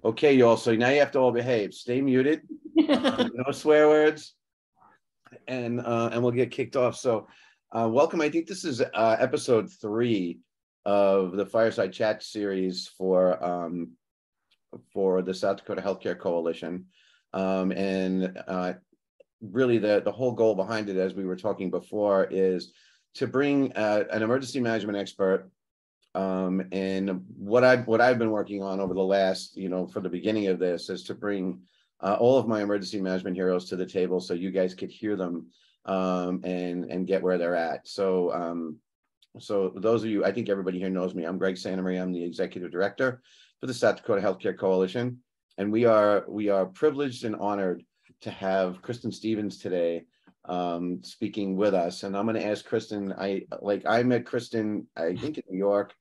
Okay, y'all. So now you have to all behave. Stay muted. No swear words, and we'll get kicked off. So, welcome. I think this is episode 3 of the Fireside Chat series for the South Dakota Healthcare Coalition, really the whole goal behind it, as we were talking before, is to bring an emergency management expert. And what I've been working on over the last, for the beginning of this, is to bring all of my emergency management heroes to the table so you guys could hear them and get where they're at. So those of you, I think everybody here knows me. I'm Greg Santamaria. I'm the executive director for the South Dakota Healthcare Coalition, and we are privileged and honored to have Kristin Stevens today speaking with us. And I'm going to ask Kristin. I met Kristin, I think, in New York.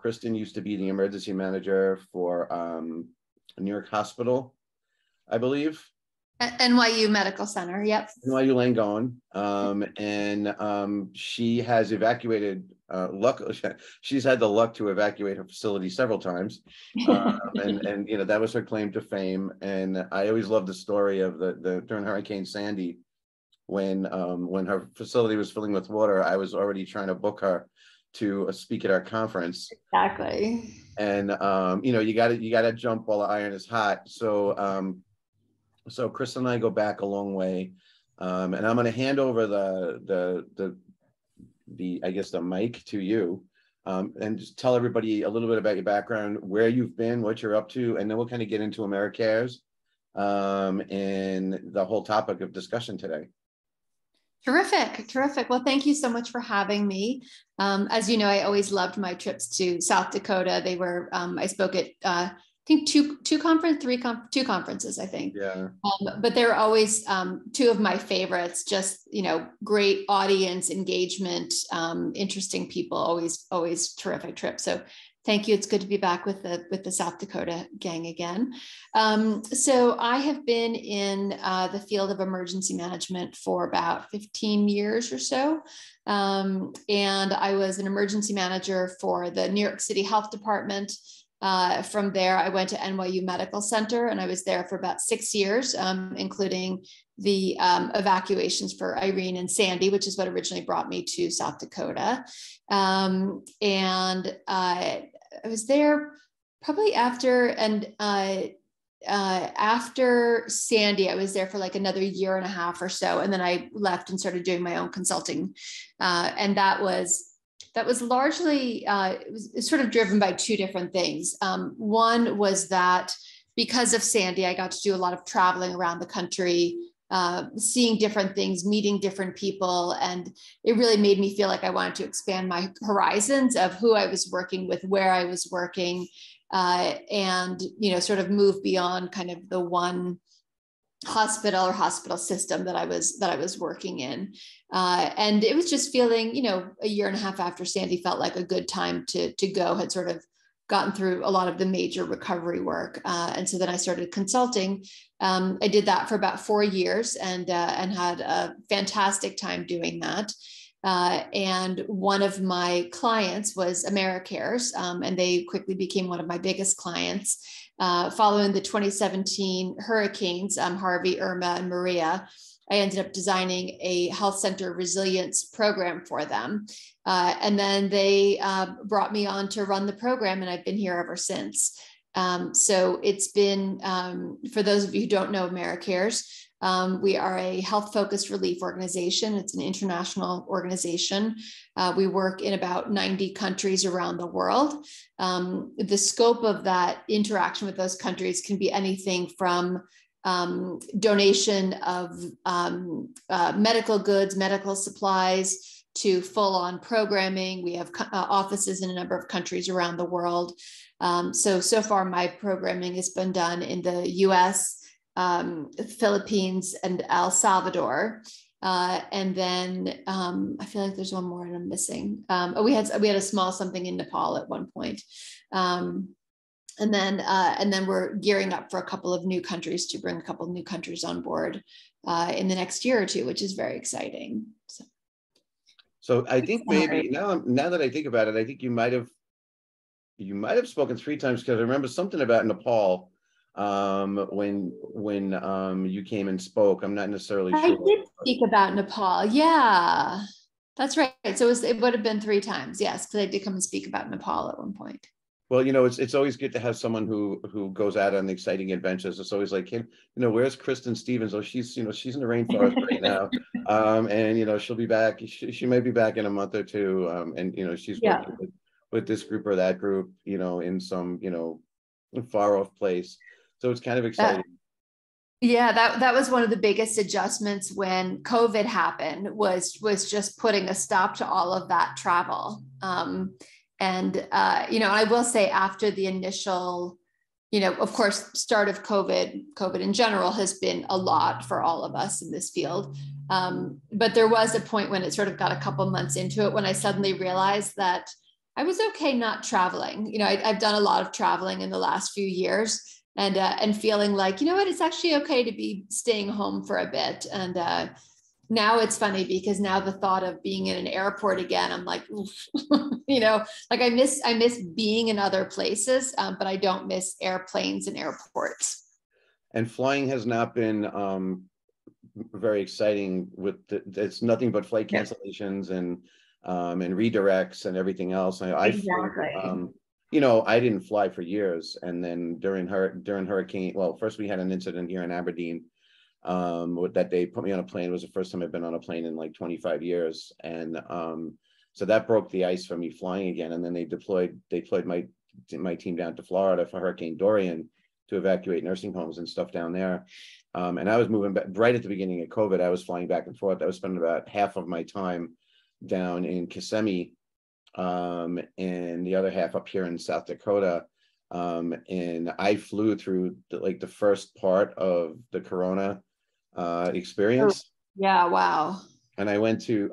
Kristin used to be the emergency manager for New York Hospital, I believe. NYU Medical Center, yep. NYU Langone. And she has evacuated, she's had the luck to evacuate her facility several times. And that was her claim to fame. And I always love the story of during Hurricane Sandy, when her facility was filling with water. I was already trying to book her to speak at our conference. Exactly. And you got to jump while the iron is hot. So Chris and I go back a long way, and I'm going to hand over the I guess the mic to you, and just tell everybody a little bit about your background, where you've been, what you're up to, and then we'll kind of get into AmeriCares and the whole topic of discussion today. Terrific. Well, thank you so much for having me. As you know, I always loved my trips to South Dakota. They were, I spoke at, I think two conferences, I think. Yeah. But they were always two of my favorites, just, great audience engagement, interesting people, always terrific trips. So thank you. It's good to be back with the South Dakota gang again. So I have been in the field of emergency management for about 15 years or so. And I was an emergency manager for the New York City Health Department. From there, I went to NYU Medical Center, and I was there for about 6 years, including the evacuations for Irene and Sandy, which is what originally brought me to South Dakota. And I was there probably after Sandy. I was there for like another year and a half or so, and then I left and started doing my own consulting, and that was largely, it was sort of driven by two different things. One was that because of Sandy, I got to do a lot of traveling around the country, seeing different things, meeting different people. And it really made me feel like I wanted to expand my horizons of who I was working with, where I was working, and, sort of move beyond kind of the one hospital or hospital system that I was working in. And it was just feeling, a year and a half after Sandy felt like a good time to go, had sort of gotten through a lot of the major recovery work. And so then I started consulting. I did that for about 4 years and had a fantastic time doing that. And one of my clients was AmeriCares, and they quickly became one of my biggest clients. Following the 2017 hurricanes, Harvey, Irma, and Maria, I ended up designing a health center resilience program for them. And then they brought me on to run the program, and I've been here ever since. So it's been, for those of you who don't know AmeriCares, we are a health-focused relief organization. It's an international organization. We work in about 90 countries around the world. The scope of that interaction with those countries can be anything from donation of medical goods, medical supplies, to full-on programming. We have offices in a number of countries around the world. So far, my programming has been done in the US, Philippines, and El Salvador. And then I feel like there's one more and I'm missing. We had a small something in Nepal at one point. And then we're gearing up for a couple of new countries, to bring a couple of new countries on board in the next year or two, which is very exciting. So I think maybe now that I think about it, I think you might have spoken 3 times, because I remember something about Nepal. when you came and spoke. I'm not necessarily I sure. did speak about Nepal. Yeah, that's right. So it would have been 3 times. Yes, because I did come and speak about Nepal at one point. Well, it's always good to have someone who goes out on exciting adventures. It's always like, hey, where's Kristin Stevens? Oh, she's in the rainforest right now, and she'll be back. She might be back in a month or two, and she's Yeah. working with this group or that group, in some far off place. So it's kind of exciting. Yeah, that was one of the biggest adjustments when COVID happened, was just putting a stop to all of that travel. I will say, after the initial, of course, start of COVID in general has been a lot for all of us in this field. But there was a point when it sort of got a couple months into it when I suddenly realized that I was okay not traveling. I've done a lot of traveling in the last few years, and feeling like, what, it's actually okay to be staying home for a bit. And now it's funny, because now the thought of being in an airport again, I'm like, like I miss being in other places, but I don't miss airplanes and airports. And flying has not been very exciting. It's nothing but flight cancellations and redirects and everything else. Exactly. I didn't fly for years, and then during hurricane, well, first we had an incident here in Aberdeen, that they put me on a plane. It was the first time I've been on a plane in like 25 years, and so that broke the ice for me flying again. And then they deployed my team down to Florida for Hurricane Dorian to evacuate nursing homes and stuff down there. And I was moving back right at the beginning of COVID. I was flying back and forth. I was spending about half of my time down in Kissimmee, and the other half up here in South Dakota. And I flew through the first part of the Corona experience. Yeah, wow. And I went through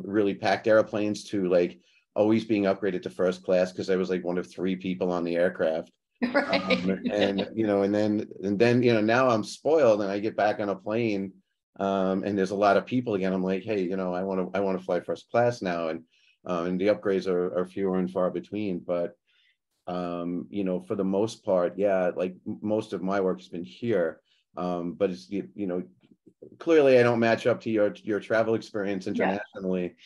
really packed airplanes to always being upgraded to first class, because I was one of 3 people on the aircraft. Right. And then now I'm spoiled, and I get back on a plane, and there's a lot of people again. I'm like, hey, I want to fly first class now, and the upgrades are fewer and far between. But for the most part, yeah, most of my work has been here, but it's clearly I don't match up to your travel experience internationally.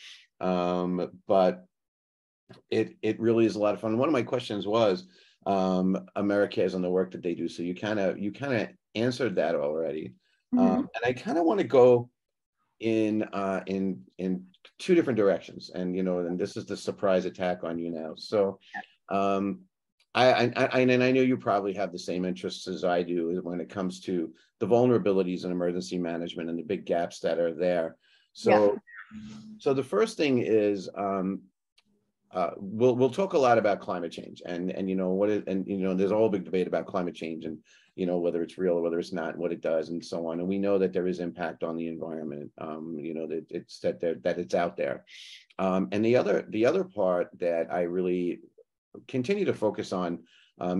Yeah. But it really is a lot of fun. One of my questions was Americas and the work that they do. So you kind of answered that already. And I kind of want to go in 2 different directions, and this is the surprise attack on you now. So I know you probably have the same interests as I do when it comes to the vulnerabilities in emergency management and the big gaps that are there. So the first thing is, we'll talk a lot about climate change, and there's a whole big debate about climate change, and whether it's real or whether it's not, what it does, and so on. And we know that there is impact on the environment. That it's out there. And the other part that I really continue to focus on,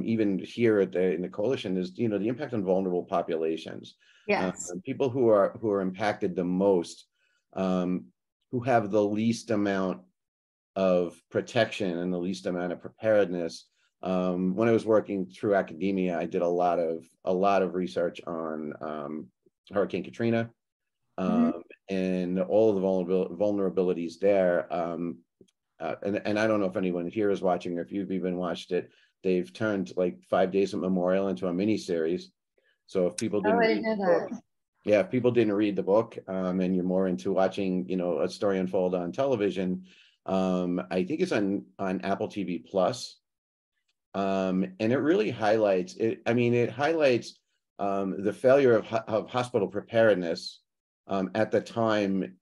even here in the coalition, is the impact on vulnerable populations. Yes. People who are impacted the most, who have the least amount of protection and the least amount of preparedness. When I was working through academia, I did a lot of research on Hurricane Katrina, and all of the vulnerabilities there. And I don't know if anyone here is watching, or if you've even watched it. They've turned 5 Days of Memorial into a mini series. So if people didn't read the book, if people didn't read the book, and you're more into watching, a story unfold on television, I think it's on Apple TV Plus, and it really highlights it. I mean, it highlights the failure of hospital preparedness at the time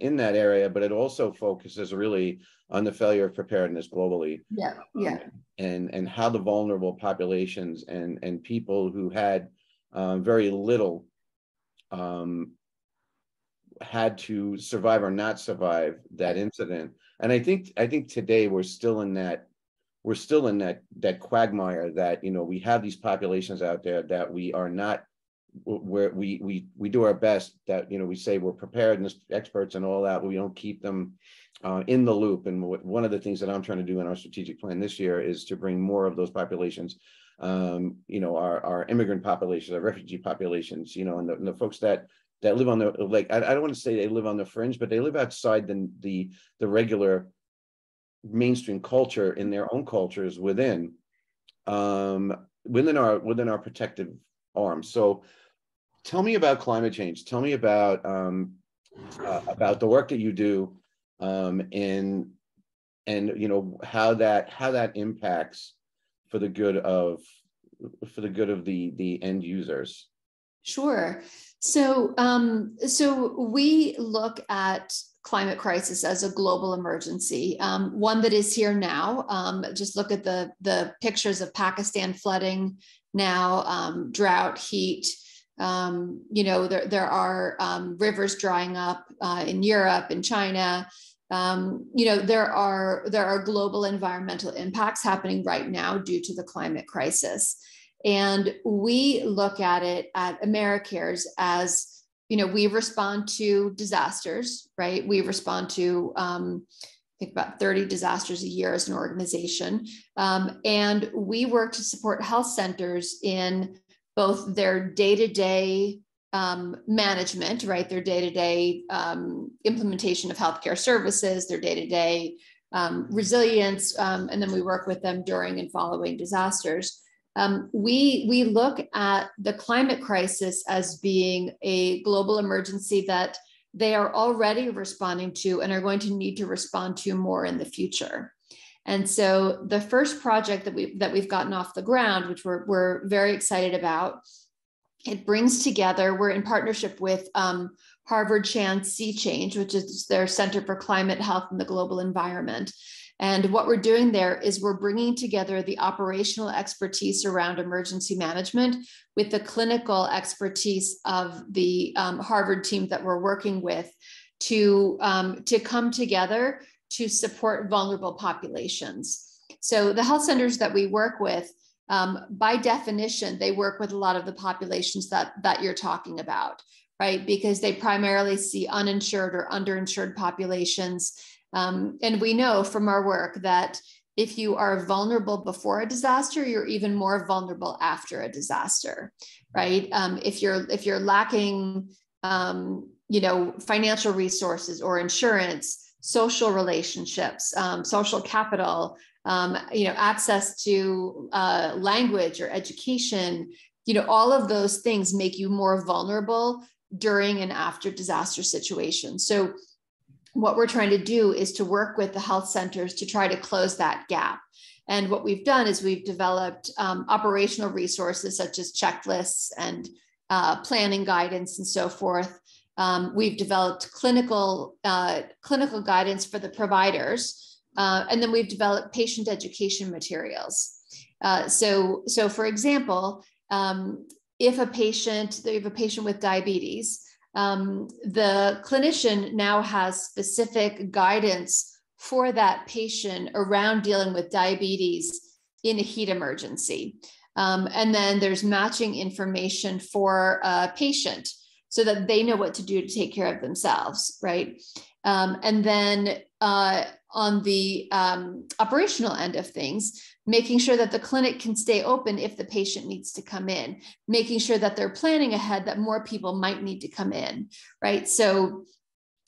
in that area, but it also focuses really on the failure of preparedness globally. And how the vulnerable populations and people who had very little had to survive or not survive that incident. And I think today we're still in that quagmire that we have these populations out there that we are not, where we do our best, that we say we're preparedness experts and all that, but we don't keep them in the loop. And one of the things that I'm trying to do in our strategic plan this year is to bring more of those populations you know, our immigrant populations, our refugee populations, you know, and the folks that live on the, like, I don't want to say they live on the fringe, but they live outside the regular mainstream culture in their own cultures within our protective arms. So tell me about climate change. Tell me about the work that you do, and you know how that impacts for the good of the end users. Sure. So, so we look at climate crisis as a global emergency, one that is here now. Just look at the pictures of Pakistan flooding now, drought, heat. You know, there are rivers drying up in Europe, in China. You know, there are global environmental impacts happening right now due to the climate crisis. And we look at it at AmeriCares as, you know, we respond to disasters, right? We respond to, I think about 30 disasters a year as an organization. And we work to support health centers in both their day-to-day management, right? Their day-to-day implementation of healthcare services, their day-to-day resilience, and then we work with them during and following disasters. We look at the climate crisis as being a global emergency that they are already responding to and are going to need to respond to more in the future. And so the first project that we've gotten off the ground, which we're very excited about, it brings together, we're in partnership with Harvard Chan Sea Change, which is their Center for Climate, Health, and the Global Environment. And what we're doing there is we're bringing together the operational expertise around emergency management with the clinical expertise of the Harvard team that we're working with to come together to support vulnerable populations. So the health centers that we work with, by definition, they work with a lot of the populations that you're talking about, right? Because they primarily see uninsured or underinsured populations. And we know from our work that if you are vulnerable before a disaster, you're even more vulnerable after a disaster, right? If you're lacking, you know, financial resources or insurance, social relationships, social capital, you know, access to language or education, you know, all of those things make you more vulnerable during and after disaster situations. So what we're trying to do is to work with the health centers to try to close that gap. And what we've done is we've developed operational resources such as checklists and planning guidance and so forth. We've developed clinical guidance for the providers, and then we've developed patient education materials. So for example, if you have a patient with diabetes, the clinician now has specific guidance for that patient around dealing with diabetes in a heat emergency. And then there's matching information for a patient so that they know what to do to take care of themselves, right? And then on the operational end of things, making sure that the clinic can stay open if the patient needs to come in, making sure that they're planning ahead that more people might need to come in, right? So,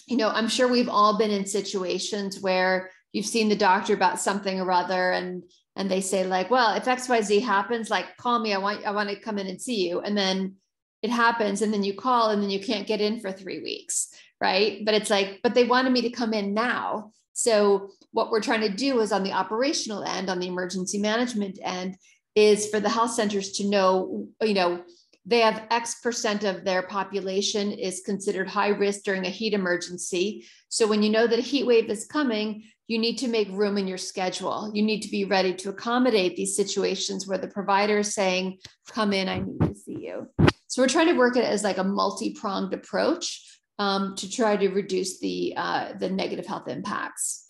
you know, I'm sure we've all been in situations where you've seen the doctor about something or other, and they say like, well, if XYZ happens, like call me, I want to come in and see you. And then it happens, and then you call, and then you can't get in for 3 weeks, right? But it's like, but they wanted me to come in now. So what we're trying to do is on the operational end, on the emergency management end, is for the health centers to know, you know, they have X% of their population is considered high risk during a heat emergency. So when you know that a heat wave is coming, you need to make room in your schedule. You need to be ready to accommodate these situations where the provider is saying, come in, I need to see you. So we're trying to work it as like a multi-pronged approach to try to reduce the negative health impacts.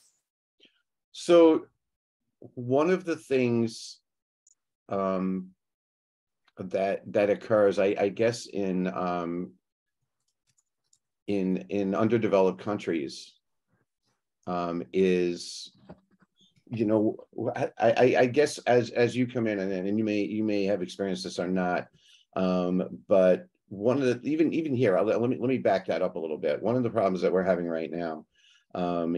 So one of the things that occurs, I guess, in underdeveloped countries is you know, I guess as you come in, and you may have experienced this or not, but one of the even here, let me back that up a little bit. One of the problems that we're having right now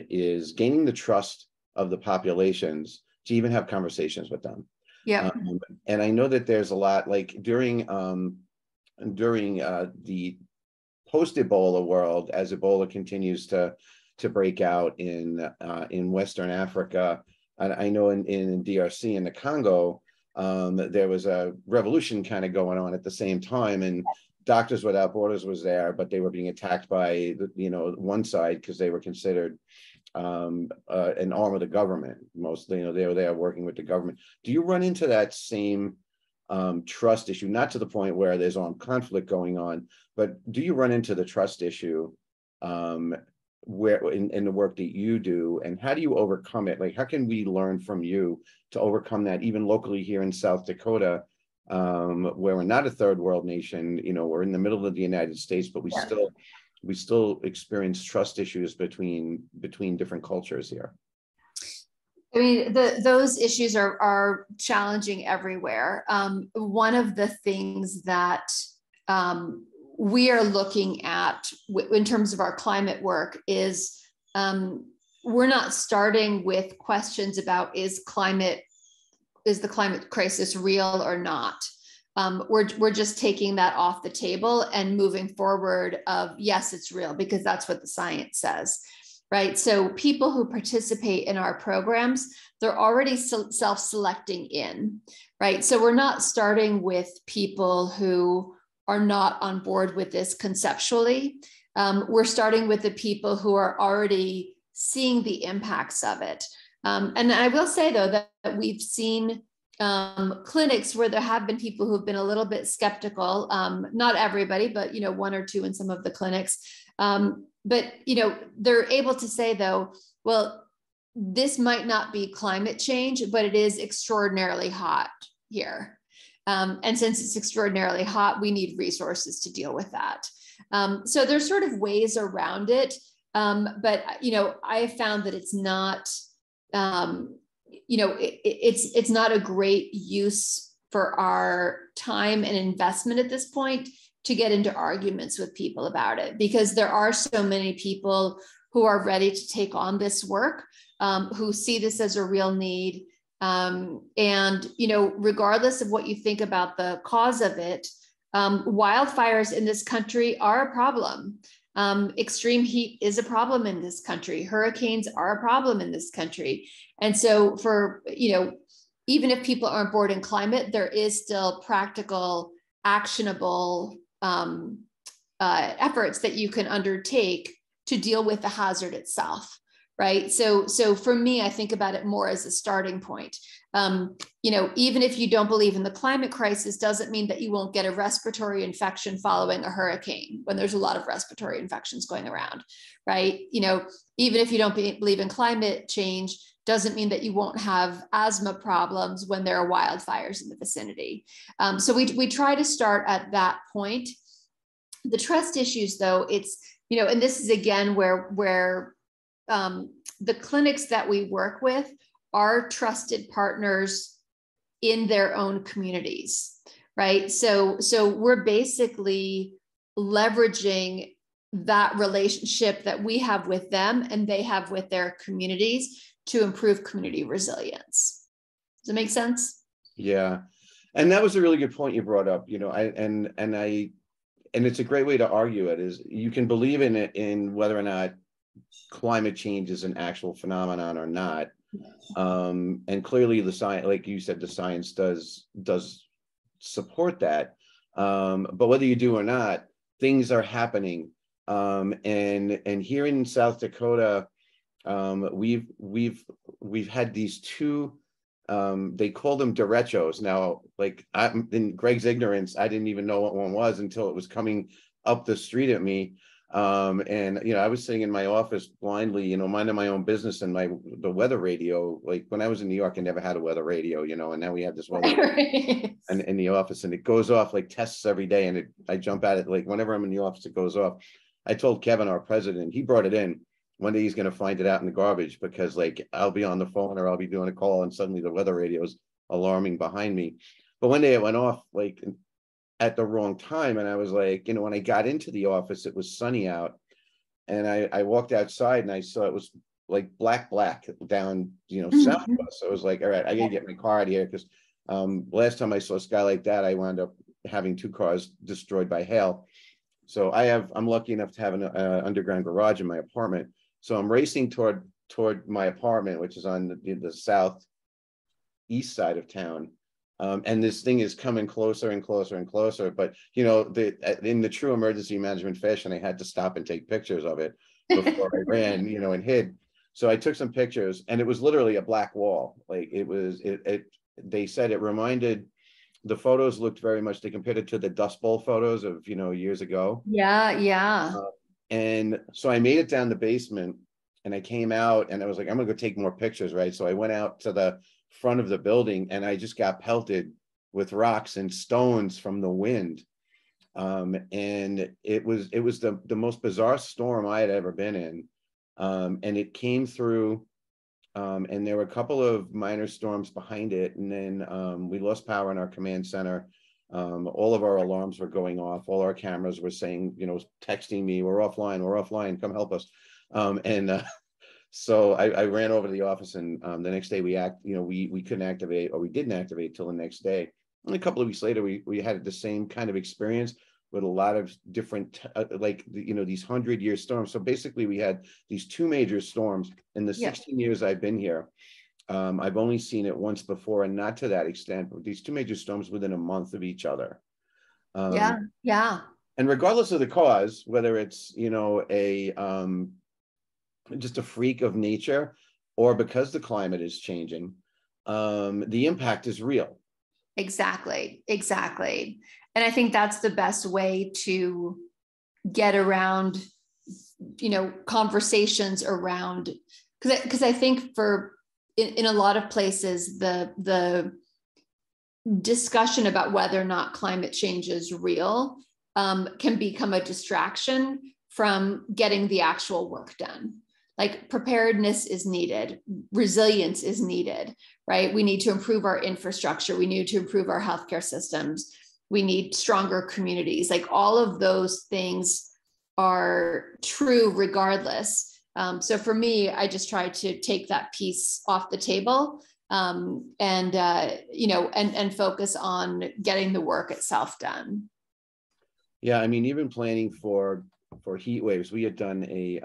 is gaining the trust of the populations to even have conversations with them. Yeah. And I know that there's a lot, like during the post-Ebola world, as Ebola continues to break out in Western Africa. And I know in DRC, in the Congo, there was a revolution kind of going on at the same time, and Doctors Without Borders was there, but they were being attacked by one side because they were considered an arm of the government. Mostly, they were there working with the government. Do you run into that same trust issue? Not to the point where there's armed conflict going on, but do you run into the trust issue where in the work that you do, and how do you overcome it? Like, how can we learn from you to overcome that, even locally here in South Dakota, where we're not a third world nation? We're in the middle of the United States, but we still experience trust issues between different cultures here. I mean, those issues are challenging everywhere. One of the things that we are looking at in terms of our climate work is we're not starting with questions about is the climate crisis real or not. We're just taking that off the table and moving forward of yes, it's real, because that's what the science says. Right. So people who participate in our programs, they're already self-selecting in, right? So we're not starting with people who are not on board with this conceptually. We're starting with the people who are already seeing the impacts of it. And I will say, though, that we've seen clinics where there have been people who've been a little bit skeptical, not everybody, but, one or two in some of the clinics. But, they're able to say, though, well, this might not be climate change, but it is extraordinarily hot here. And since it's extraordinarily hot, we need resources to deal with that. So there's sort of ways around it. But, I found that it's not, it's not a great use for our time and investment at this point to get into arguments with people about it, because there are so many people who are ready to take on this work, who see this as a real need. And, regardless of what you think about the cause of it, wildfires in this country are a problem. Extreme heat is a problem in this country. Hurricanes are a problem in this country. And so for, even if people aren't bored in climate, there is still practical, actionable efforts that you can undertake to deal with the hazard itself. Right. So for me, I think about it more as a starting point. Even if you don't believe in the climate crisis, doesn't mean that you won't get a respiratory infection following a hurricane when there's a lot of respiratory infections going around. Right. Even if you don't believe in climate change, doesn't mean that you won't have asthma problems when there are wildfires in the vicinity. So we try to start at that point. The trust issues, though, it's, and this is again where the clinics that we work with are trusted partners in their own communities, right? So we're basically leveraging that relationship that we have with them and they have with their communities to improve community resilience. Does it make sense? Yeah. And that was a really good point you brought up, and it's a great way to argue it, is you can believe in it, in whether or not climate change is an actual phenomenon or not. And clearly the science, like you said, the science does support that. But whether you do or not, things are happening. And here in South Dakota, we've had these two, they call them derechos. Now, like in Greg's ignorance, I didn't even know what one was until it was coming up the street at me. And I was sitting in my office blindly, minding my own business, and the weather radio, like when I was in New York, I never had a weather radio, and now we have this weather and in the office, and it goes off like tests every day, and I jump at it like whenever I'm in the office, it goes off. I told Kevin, our president, he brought it in one day he's going to find it out in the garbage, because like I'll be on the phone or I'll be doing a call and suddenly the weather radio is alarming behind me. But one day it went off like at the wrong time. And I was like, you know, when I got into the office, it was sunny out. And I walked outside and I saw it was like black down, you know, south of us. So I was like, all right, I gotta get my car out of here, because last time I saw a sky like that, I wound up having 2 cars destroyed by hail. So I'm lucky enough to have an underground garage in my apartment. So I'm racing toward my apartment, which is on the southeast side of town. And this thing is coming closer and closer and closer. But, you know, in the true emergency management fashion, I had to stop and take pictures of it before I ran, you know, and hid. So I took some pictures, and it was literally a black wall. Like they said it reminded, the photos looked very much, they compared it to the Dust Bowl photos of, you know, years ago. Yeah. And so I made it down the basement, and I came out and I was like, I'm gonna go take more pictures, right? So I went out to the front of the building, and I just got pelted with rocks and stones from the wind. And it was the most bizarre storm I had ever been in. And it came through, and there were a couple of minor storms behind it. And then we lost power in our command center. All of our alarms were going off. All our cameras were saying, you know, texting me, we're offline, come help us. So I ran over to the office, and the next day we couldn't activate, or we didn't activate till the next day. And a couple of weeks later, we had the same kind of experience with a lot of different, these 100-year storms. So basically we had these 2 major storms in the 16 years I've been here. I've only seen it once before, and not to that extent, but these 2 major storms within a month of each other. Yeah. And regardless of the cause, whether it's, you know, just a freak of nature, or because the climate is changing, the impact is real. Exactly. And I think that's the best way to get around, you know, conversations around, because I think in a lot of places, the discussion about whether or not climate change is real can become a distraction from getting the actual work done. Like, preparedness is needed, resilience is needed, right? We need to improve our infrastructure. We need to improve our healthcare systems. We need stronger communities. Like, all of those things are true regardless. So for me, I just try to take that piece off the table, and focus on getting the work itself done. Yeah, I mean, even planning for heat waves, we had done a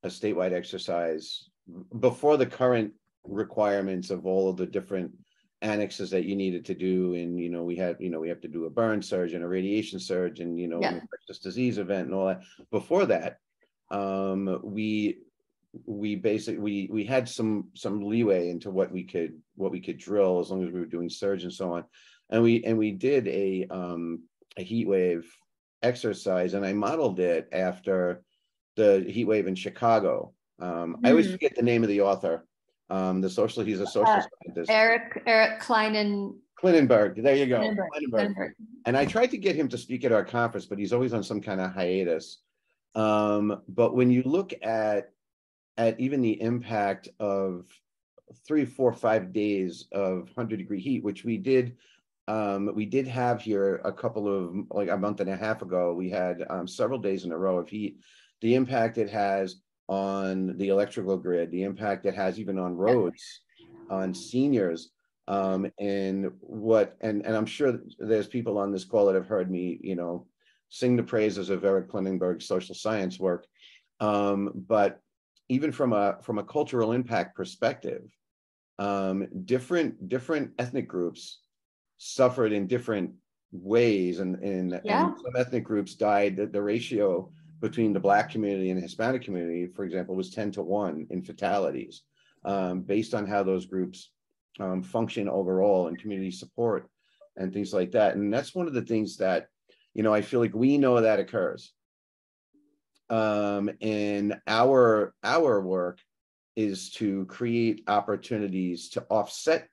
statewide exercise before the current requirements of all of the different annexes that you needed to do. And, you know, we have to do a burn surge and a radiation surge and, you know, an infectious disease event and all that. Before that, we had some leeway into what we could drill, as long as we were doing surge and so on. And we did a heat wave exercise, and I modeled it after the heat wave in Chicago. I always forget the name of the author. He's a social scientist. Eric Klinenberg. There you go. Klinenberg. And I tried to get him to speak at our conference, but he's always on some kind of hiatus. But when you look at even the impact of 3, 4, 5 days of 100-degree heat, which we did have here a month and a half ago. We had several days in a row of heat. The impact it has on the electrical grid, the impact it has even on roads, on seniors, and I'm sure there's people on this call that have heard me, you know, sing the praises of Eric Klinenberg's social science work. But even from a cultural impact perspective, different ethnic groups suffered in different ways, and some ethnic groups died. The ratio between the Black community and the Hispanic community, for example, was 10-to-1 in fatalities, based on how those groups function overall, and community support and things like that. And that's one of the things that, you know, I feel like we know that occurs. And our work is to create opportunities to offset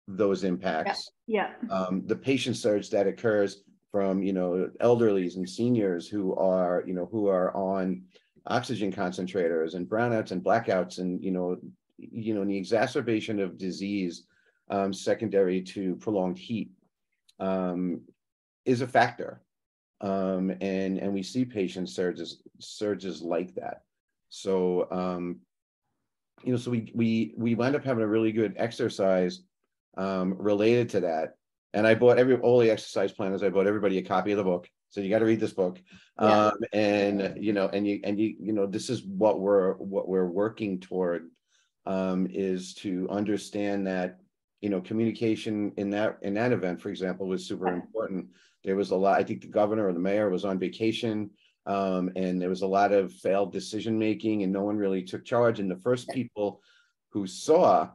those impacts. The patient surge that occurs from, you know, elderlies and seniors who are on oxygen concentrators and brownouts and blackouts, and the exacerbation of disease secondary to prolonged heat is a factor. And we see patient surges like that. So so we wind up having a really good exercise related to that. And I bought all the exercise planners. I bought everybody a copy of the book. So you got to read this book. Yeah. This is what we're working toward, is to understand that, communication in that event, for example, was super important. There was a lot, I think the governor or the mayor was on vacation, and there was a lot of failed decision making, and no one really took charge. And the first people who saw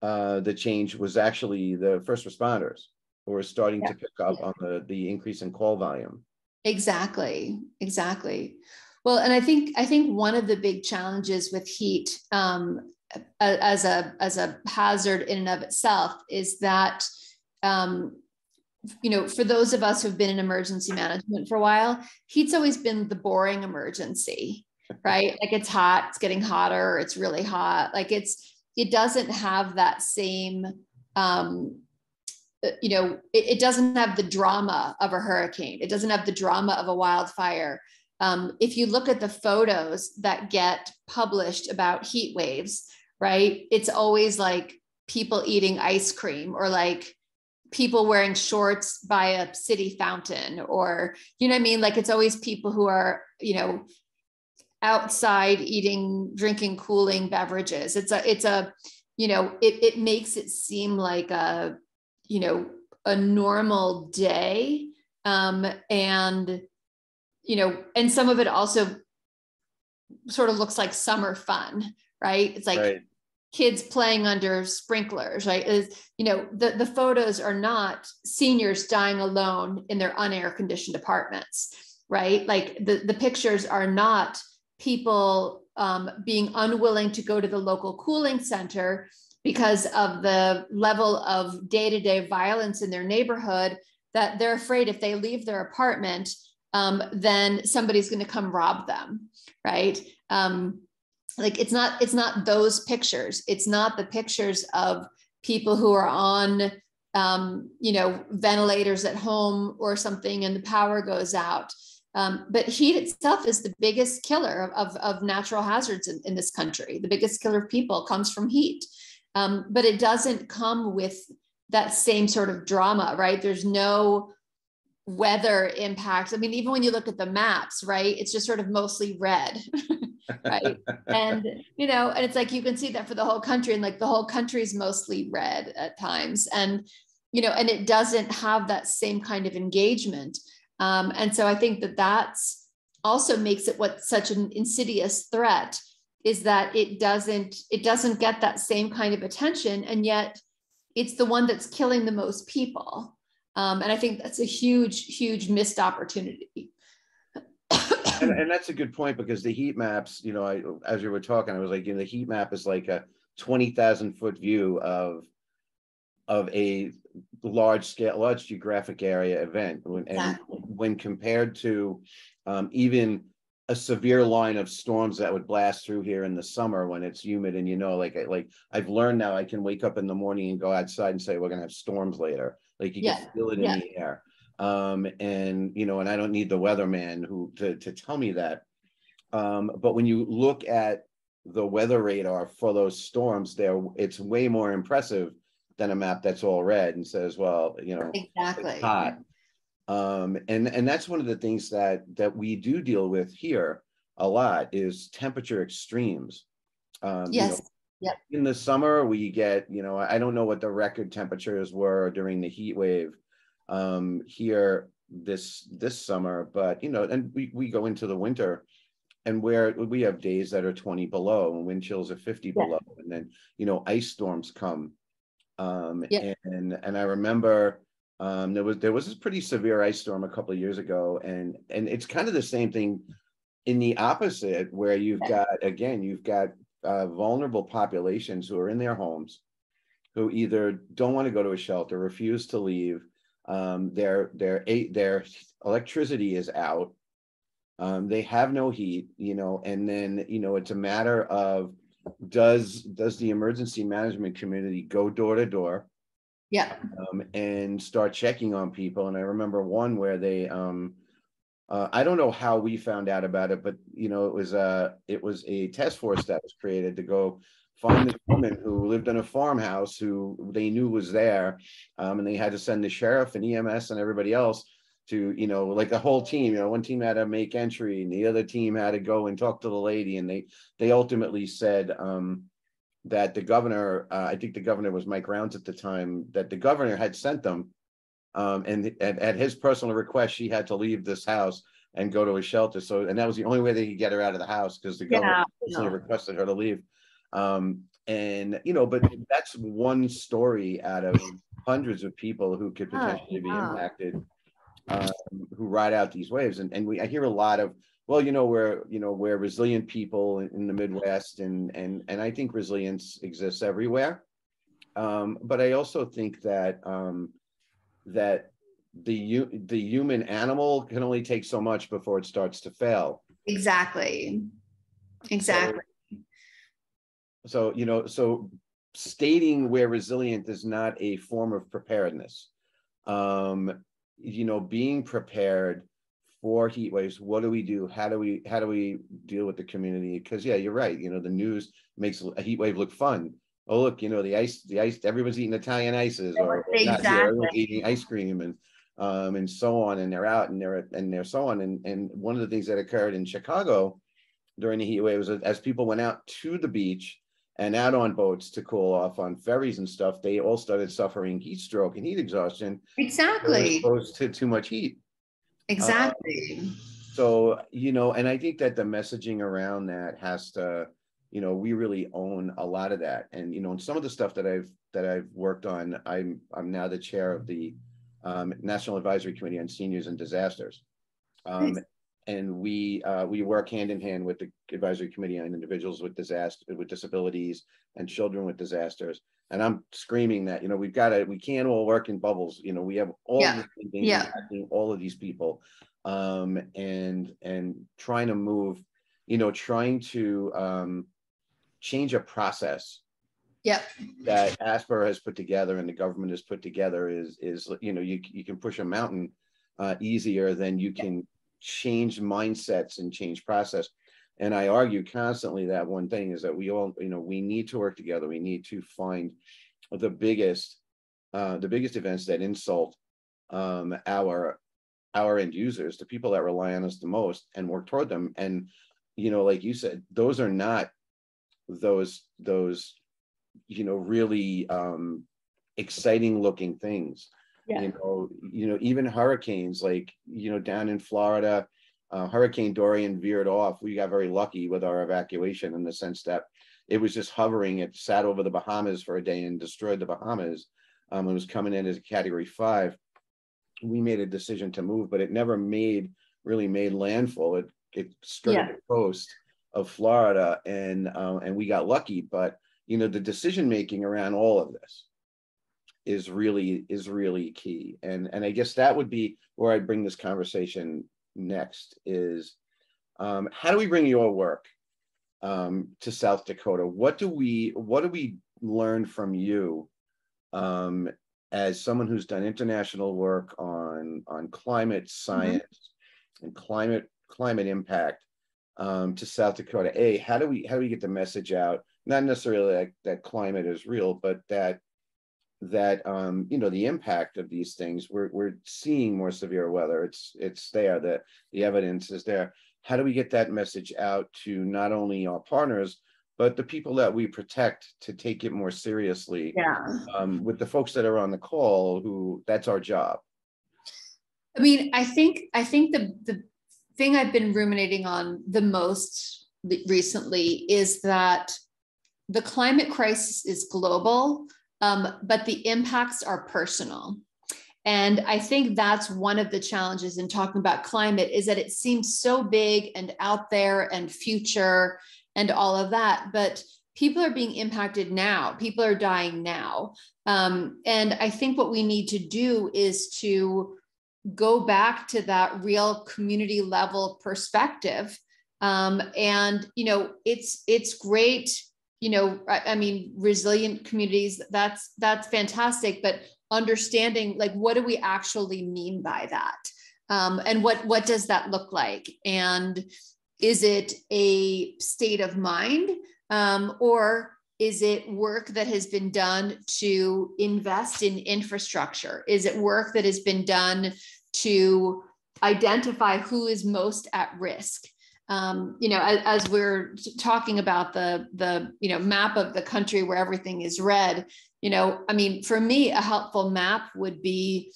the change was actually the first responders, who were starting to pick up on the increase in call volume. Exactly. Well, and I think one of the big challenges with heat as a hazard in and of itself is that for those of us who've been in emergency management for a while, heat's always been the boring emergency, right? Like, it's hot, it's getting hotter, it's really hot. Like, it doesn't have that same, it doesn't have the drama of a hurricane. It doesn't have the drama of a wildfire. If you look at the photos that get published about heat waves, right, it's always like people eating ice cream, or like people wearing shorts by a city fountain, or, like, it's always people who are, outside eating, drinking, cooling beverages. It makes it seem like a normal day. And some of it also sort of looks like summer fun, right? It's like kids playing under sprinklers, right? The photos are not seniors dying alone in their unair conditioned apartments, right? Like, the pictures are not people being unwilling to go to the local cooling center because of the level of day-to-day violence in their neighborhood, that they're afraid if they leave their apartment, then somebody's going to come rob them, right? Like, it's not those pictures. It's not the pictures of people who are on, ventilators at home or something, and the power goes out. But heat itself is the biggest killer of natural hazards in this country. The biggest killer of people comes from heat. But it doesn't come with that same sort of drama, right? There's no weather impact. I mean, even when you look at the maps, right, it's just sort of mostly red, right? And, and it's like, you can see that for the whole country, and like the whole country is mostly red at times. And, and it doesn't have that same kind of engagement. And so I think that's also makes it such an insidious threat, is that it doesn't get that same kind of attention, and yet it's the one that's killing the most people. And I think that's a huge missed opportunity. And that's a good point, because the heat maps, as you were talking, I was like, the heat map is like a 20,000 foot view of a large geographic area event. And when compared to even a severe line of storms that would blast through here in the summer when it's humid, and like I've learned now, I can wake up in the morning and go outside and say, we're gonna have storms later. Like, you can feel it in the air. And I don't need the weatherman to tell me that. But when you look at the weather radar for those storms, it's way more impressive than a map that's all red and says, well, exactly, it's hot. And that's one of the things that we do deal with here a lot, is temperature extremes. Yes. In the summer, we get, I don't know what the record temperatures were during the heat wave here this summer, but and we go into the winter, and where we have days that are 20 below and wind chills are 50 below, and then ice storms come. And I remember there was this pretty severe ice storm a couple of years ago, and it's kind of the same thing in the opposite, where you've got vulnerable populations who are in their homes, who either don't want to go to a shelter, refuse to leave, their electricity is out, They have no heat, and then, it's a matter of, does the emergency management community go door to door, Yeah. and start checking on people? And I remember one where they, I don't know how we found out about it, but it was a task force that was created to go find this woman who lived in a farmhouse who they knew was there, and they had to send the sheriff and EMS and everybody else to, like the whole team. One team had to make entry, and the other team had to go and talk to the lady, and they ultimately said that the governor, I think the governor was Mike Rounds at the time, that the governor had sent them. And at his personal request, she had to leave this house and go to a shelter. So, and that was the only way they could get her out of the house, because the governor personally requested her to leave. But that's one story out of hundreds of people who could potentially be impacted, who ride out these waves. And I hear a lot of, well, we're resilient people in the Midwest, and I think resilience exists everywhere. But I also think that that the human animal can only take so much before it starts to fail. Exactly. So stating we're resilient is not a form of preparedness. Being prepared for heat waves. What do we do? How do we deal with the community? Because you're right. The news makes a heat wave look fun. Oh, look, the ice, everyone's eating Italian ices, or not here, everyone's eating ice cream, and so on, and they're out, and they're so on. And one of the things that occurred in Chicago during the heat wave was, as people went out to the beach and out on boats to cool off on ferries and stuff, they all started suffering heat stroke and heat exhaustion. Exactly. Exposed to too much heat. Exactly. So, and I think that the messaging around that has to, we really own a lot of that. And, and some of the stuff that I've worked on, I'm now the chair of the National Advisory Committee on Seniors and Disasters. Nice. And we work hand in hand with the advisory committee on individuals with disabilities and children with disasters. And I'm screaming that, we can't all work in bubbles. We have all these things impacting all of these people, and trying to move, trying to change a process that ASPR has put together and the government has put together is you can push a mountain easier than you can change mindsets and change process. And I argue constantly that one thing is that we all, we need to work together. We need to find the biggest events that insult our end users, the people that rely on us the most, and work toward them. And like you said, those are not those really exciting looking things. Even hurricanes, like down in Florida, Hurricane Dorian veered off. We got very lucky with our evacuation, in the sense that it was just hovering. It sat over the Bahamas for a day and destroyed the Bahamas. It was coming in as a Category 5. We made a decision to move, but it never really made landfall. It skirted the coast of Florida, and we got lucky. But the decision making around all of this is really key. And I guess that would be where I bring this conversation next, is how do we bring your work to South Dakota? What do we learn from you as someone who's done international work on climate science and climate impact to South Dakota? How do we get the message out? Not necessarily that climate is real, but that the impact of these things, we're seeing more severe weather. It's there, that the evidence is there. How do we get that message out to not only our partners, but the people that we protect, to take it more seriously? With the folks that are on the call, who that's our job. I mean, I think the thing I've been ruminating on the most recently is that the climate crisis is global, but the impacts are personal. And I think that's one of the challenges in talking about climate, is that it seems so big and out there and future and all of that, but people are being impacted now. People are dying now. And I think what we need to do is to go back to that real community level perspective. And, it's great, I mean, resilient communities, that's fantastic, but understanding, like, what do we actually mean by that? And what does that look like? And is it a state of mind, or is it work that has been done to invest in infrastructure? Is it work that has been done to identify who is most at risk? As we're talking about the map of the country where everything is red, I mean, for me, a helpful map would be,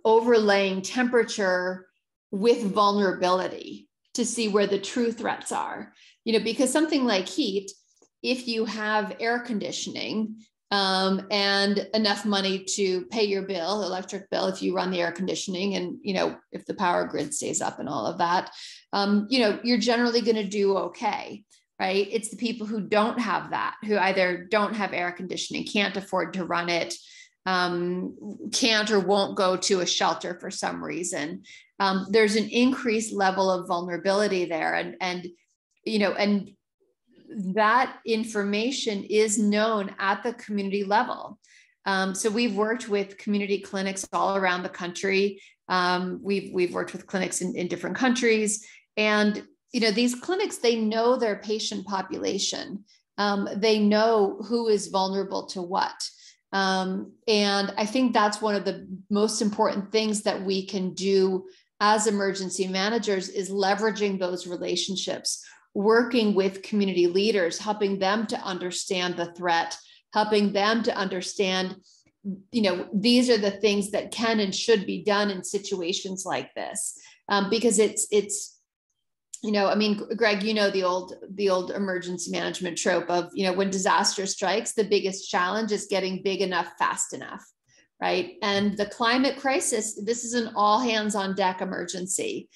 overlaying temperature with vulnerability to see where the true threats are, because something like heat, if you have air conditioning, and enough money to pay your bill, electric bill, if you run the air conditioning, and, if the power grid stays up and all of that, you're generally going to do okay, right? It's the people who don't have that, who either don't have air conditioning, can't afford to run it, can't or won't go to a shelter for some reason. There's an increased level of vulnerability there. And that information is known at the community level. So we've worked with community clinics all around the country. We've worked with clinics in different countries, and these clinics, they know their patient population. They know who is vulnerable to what. And I think that's one of the most important things that we can do as emergency managers, is leveraging those relationships, working with community leaders, helping them to understand the threat, helping them to understand, these are the things that can and should be done in situations like this. Because it's, I mean, Greg, the old emergency management trope of, when disaster strikes, the biggest challenge is getting big enough, fast enough, right? And the climate crisis, this is an all hands on deck emergency.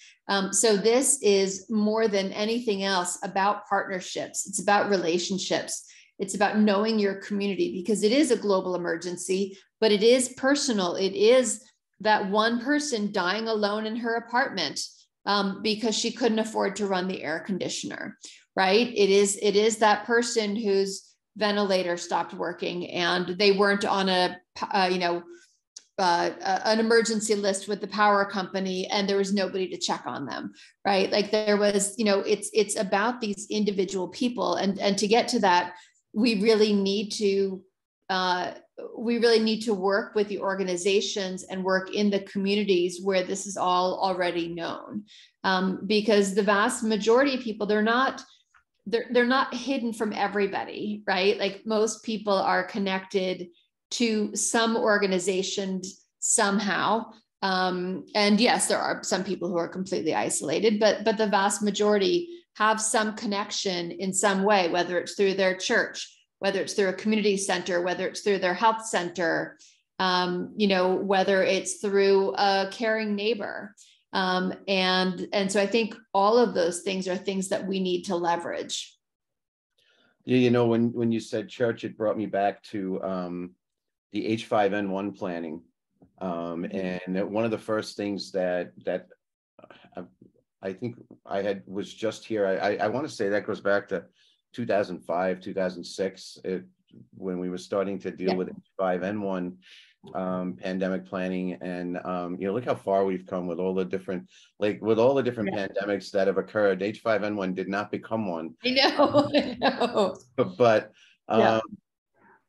So this is more than anything else about partnerships. It's about relationships. It's about knowing your community, because it is a global emergency, but it is personal. It is that one person dying alone in her apartment, because she couldn't afford to run the air conditioner, right? It is that person whose ventilator stopped working and they weren't on an emergency list with the power company, and there was nobody to check on them, right? Like there was, it's about these individual people, and to get to that, we really need to work with the organizations and work in the communities where this is all already known, because the vast majority of people, they're not hidden from everybody, right? Like most people are connected to some organization somehow. And yes, there are some people who are completely isolated, but the vast majority have some connection in some way, whether it's through their church, whether it's through a community center, whether it's through their health center, whether it's through a caring neighbor. And so I think all of those things are things that we need to leverage. Yeah, when you said church, it brought me back to the H5N1 planning. And one of the first things that I think was just here. I want to say that goes back to 2005, 2006, when we were starting to deal with H5N1 pandemic planning. And look how far we've come with all the different pandemics that have occurred. H5N1 did not become one. I know.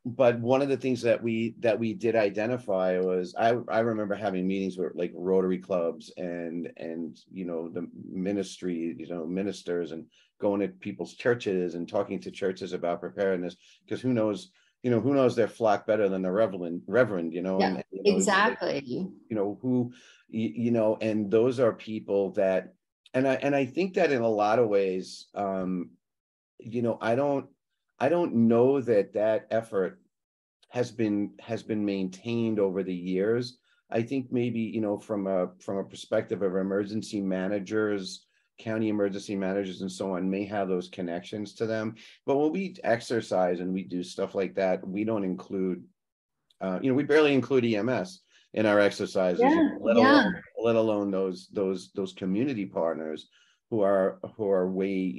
But one of the things that we did identify was, I remember having meetings with like Rotary clubs and the ministry, ministers, and going to people's churches and talking to churches about preparedness, because who knows their flock better than the reverend, Yeah, exactly. And those are people that, and I think that in a lot of ways, I don't know that effort has been maintained over the years. I think maybe, from a perspective of emergency managers, county emergency managers and so on, may have those connections to them. But when we exercise and we do stuff like that, we don't include, we barely include EMS. in our exercises, Yeah, yeah, let alone those community partners who are way,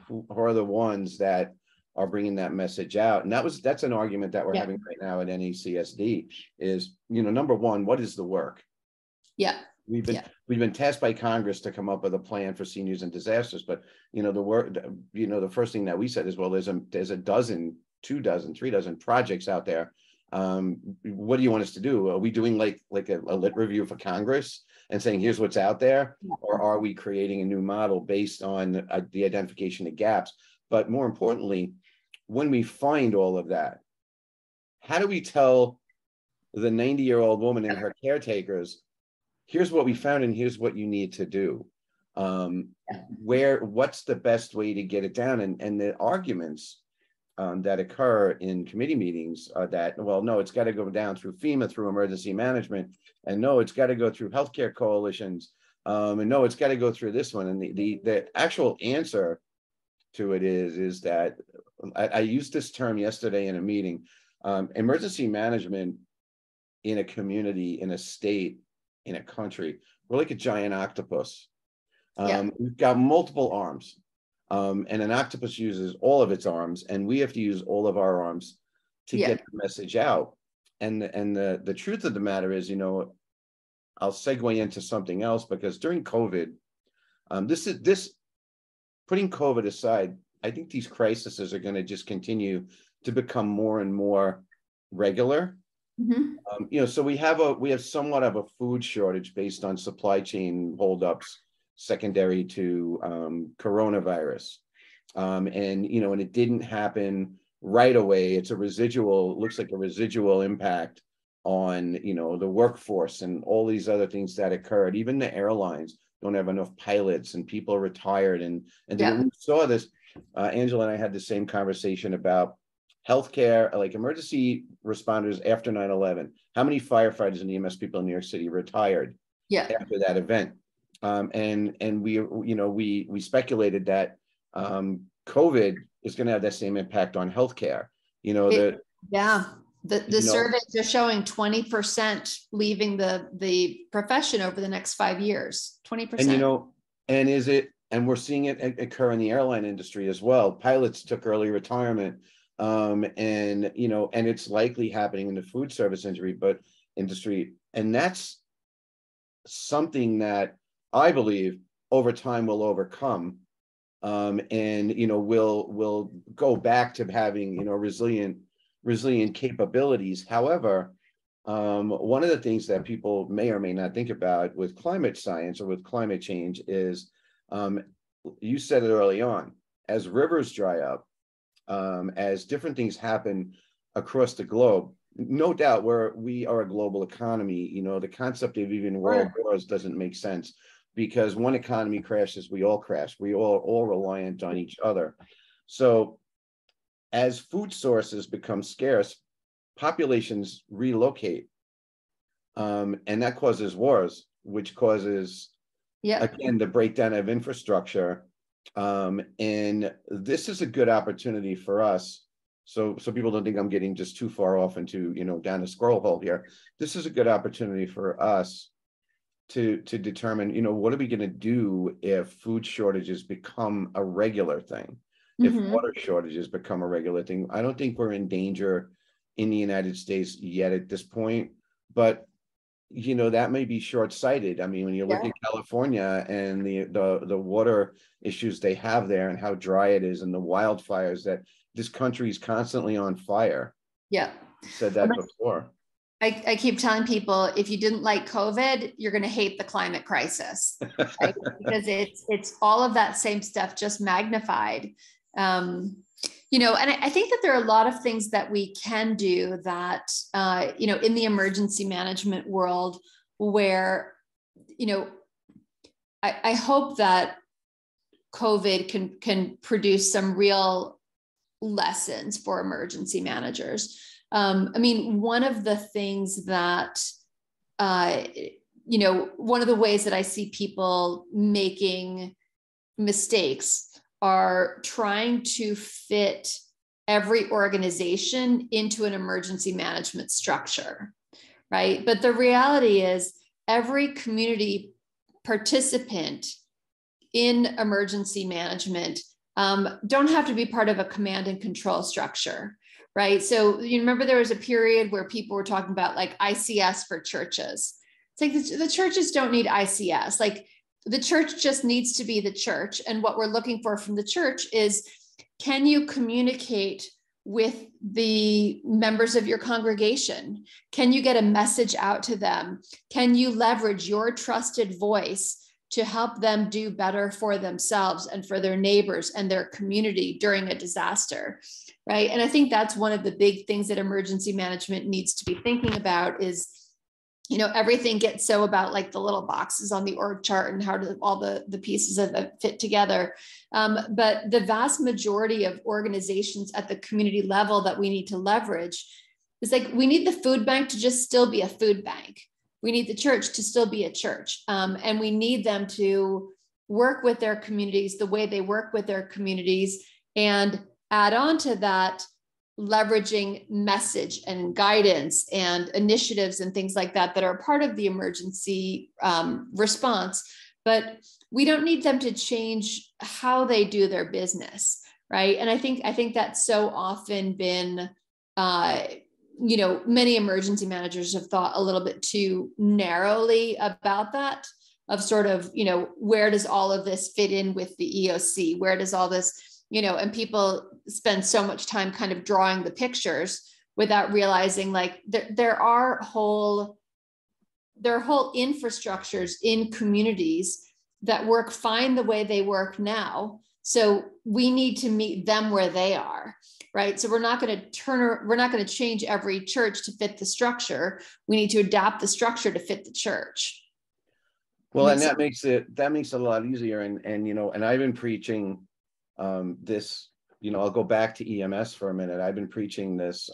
who are the ones that are bringing that message out. And that's an argument that we're yeah, having right now at NACSD is, number one, what is the work? yeah, We've been yeah, we've been tasked by Congress to come up with a plan for seniors and disasters, but the work, the first thing that we said is, well, there's a dozen, 2 dozen, 3 dozen projects out there. What do you want us to do? Are we doing like a lit review for Congress and saying, here's what's out there? Or are we creating a new model based on the identification of gaps? But more importantly, when we find all of that, how do we tell the 90-year-old woman and her caretakers, here's what we found and here's what you need to do? What's the best way to get it down? And the arguments that occur in committee meetings are that, well, no, it's got to go down through FEMA, through emergency management, and no, it's got to go through healthcare coalitions, and no, it's got to go through this one. And the actual answer to it is that I used this term yesterday in a meeting. Emergency management in a community, in a state, in a country, we're like a giant octopus. We've got multiple arms, and an octopus uses all of its arms, and we have to use all of our arms to get the message out. And the truth of the matter is, I'll segue into something else, because during COVID, this putting COVID aside, I think these crises are going to just continue to become more and more regular. Mm-hmm. So we have somewhat of a food shortage based on supply chain holdups secondary to coronavirus, and it didn't happen right away. It looks like a residual impact on the workforce and all these other things that occurred. Even the airlines don't have enough pilots, and people are retired. And when we saw this, Angela and I had the same conversation about healthcare, like emergency responders after 9/11. How many firefighters and EMS people in New York City retired after that event? And we speculated that COVID is going to have that same impact on healthcare. The surveys are showing 20% leaving the profession over the next 5 years. 20%. And we're seeing it occur in the airline industry as well. Pilots took early retirement. And it's likely happening in the food service industry. And that's something that I believe over time will overcome. And we'll go back to having, resilient capabilities. However, one of the things that people may or may not think about with climate science or with climate change is, you said it early on, as rivers dry up, as different things happen across the globe, no doubt we are a global economy. The concept of even world wars doesn't make sense, because one economy crashes, we all crash. We all reliant on each other. So as food sources become scarce, populations relocate, and that causes wars, which causes, again, the breakdown of infrastructure. And this is a good opportunity for us. So people don't think I'm getting just too far off into, down a squirrel hole here. This is a good opportunity for us to determine, what are we going to do if food shortages become a regular thing? If water shortages become a regular thing? I don't think we're in danger in the United States yet at this point, but that may be short-sighted. I mean, when you look at California and the water issues they have there, and how dry it is, and the wildfires, that this country is constantly on fire. Yeah. Said that before. I keep telling people, if you didn't like COVID, you're going to hate the climate crisis, right? Because it's all of that same stuff, just magnified. And I think that there are a lot of things that we can do that, in the emergency management world, where, I hope that COVID can produce some real lessons for emergency managers. One of the things that, one of the ways that I see people making mistakes are trying to fit every organization into an emergency management structure, right? But the reality is every community participant in emergency management don't have to be part of a command and control structure, right? So you remember there was a period where people were talking about like ICS for churches. It's like the churches don't need ICS. Like the church just needs to be the church. And what we're looking for from the church is, can you communicate with the members of your congregation? Can you get a message out to them? Can you leverage your trusted voice to help them do better for themselves and for their neighbors and their community during a disaster, right? And I think that's one of the big things that emergency management needs to be thinking about is, you know, everything gets so about like the little boxes on the org chart and how do all the pieces of it fit together. But the vast majority of organizations at the community level that we need to leverage is like, we need the food bank to just still be a food bank. We need the church to still be a church. And we need them to work with their communities the way they work with their communities, and add on to that, leveraging message and guidance and initiatives and things like that that are part of the emergency response. But we don't need them to change how they do their business, right? And I think that's so often been, you know, many emergency managers have thought a little bit too narrowly about that, of sort of, you know, where does all of this fit in with the EOC? Where does all this, you know, and people spend so much time kind of drawing the pictures without realizing like there are whole infrastructures in communities that work fine the way they work now. So we need to meet them where they are, right? So we're not going to change every church to fit the structure. We need to adapt the structure to fit the church. Well, and that makes it a lot easier. And you know, and I've been preaching this, you know, I'll go back to EMS for a minute. I've been preaching this.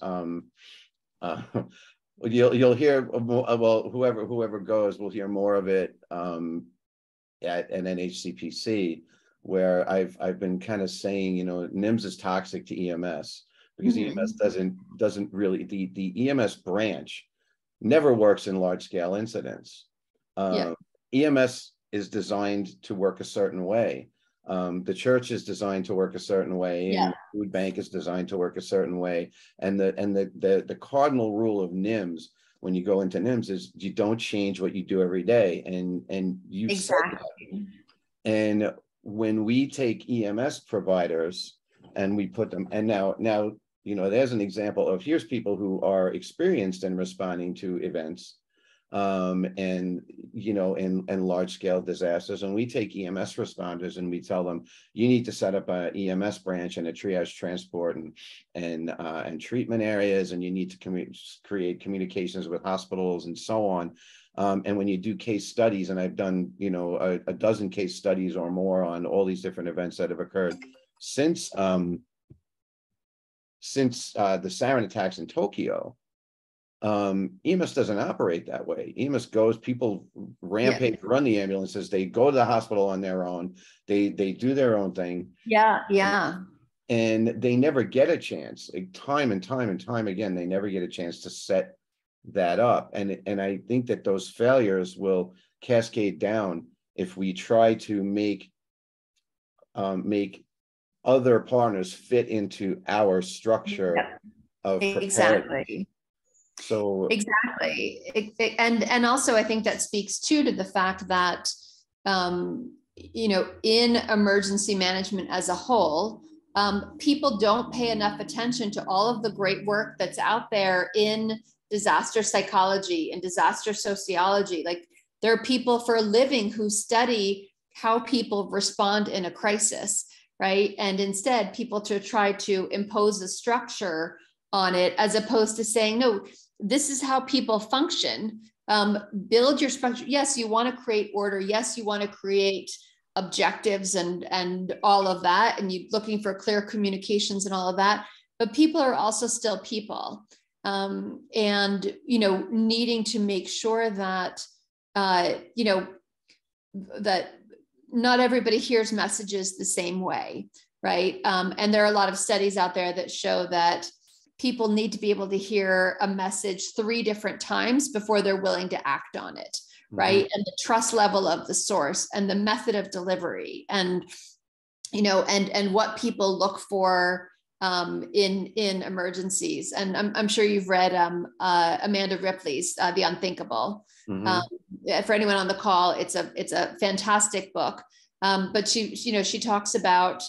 You'll hear, well, whoever goes will hear more of it at an NHCPC, where I've been kind of saying, you know, NIMS is toxic to EMS because EMS doesn't really, the EMS branch never works in large scale incidents. EMS is designed to work a certain way. The church is designed to work a certain way, and the food bank is designed to work a certain way. And the cardinal rule of NIMS, when you go into NIMS, is you don't change what you do every day. And you said that. And when we take EMS providers and we put them, and now, you know, there's an example of, here's people who are experienced in responding to events, and, you know, in large scale disasters. And we take EMS responders and we tell them, you need to set up a EMS branch and a triage transport and treatment areas, and you need to create communications with hospitals and so on. And when you do case studies, and I've done, you know, a dozen case studies or more on all these different events that have occurred since the sarin attacks in Tokyo, EMS doesn't operate that way. EMS goes, people rampage, run the ambulances, they go to the hospital on their own, they do their own thing. And they never get a chance, time and time again, they never get a chance to set that up. And I think that those failures will cascade down if we try to make other partners fit into our structure of preparedness. So and also I think that speaks too to the fact that you know, in emergency management as a whole, people don't pay enough attention to all of the great work that's out there in disaster psychology and disaster sociology. Like, there are people for a living who study how people respond in a crisis, right? And instead, people to try to impose a structure on it, as opposed to saying, no, this is how people function. Build your structure. Yes, you want to create order. Yes, you want to create objectives and all of that. And you're looking for clear communications and all of that. But people are also still people. And, you know, needing to make sure that, you know, that not everybody hears messages the same way, right? And there are a lot of studies out there that show that people need to be able to hear a message 3 different times before they're willing to act on it, right? And the trust level of the source and the method of delivery, and and what people look for in emergencies. And I'm sure you've read Amanda Ripley's The Unthinkable. For anyone on the call, it's a fantastic book. But she talks about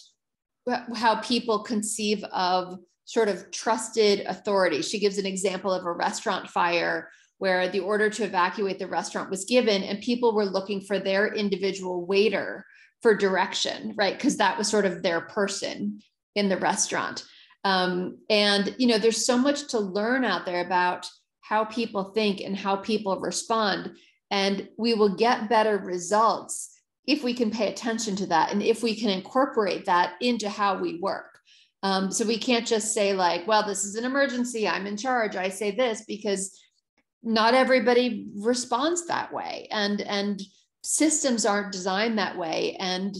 how people conceive of sort of trusted authority. She gives an example of a restaurant fire where the order to evacuate the restaurant was given and people were looking for their individual waiter for direction, right? Because that was sort of their person in the restaurant. And, there's so much to learn out there about how people think and how people respond. And we will get better results if we can pay attention to that and if we can incorporate that into how we work. So we can't just say like, well, this is an emergency, I'm in charge, I say this, because not everybody responds that way. And systems aren't designed that way. And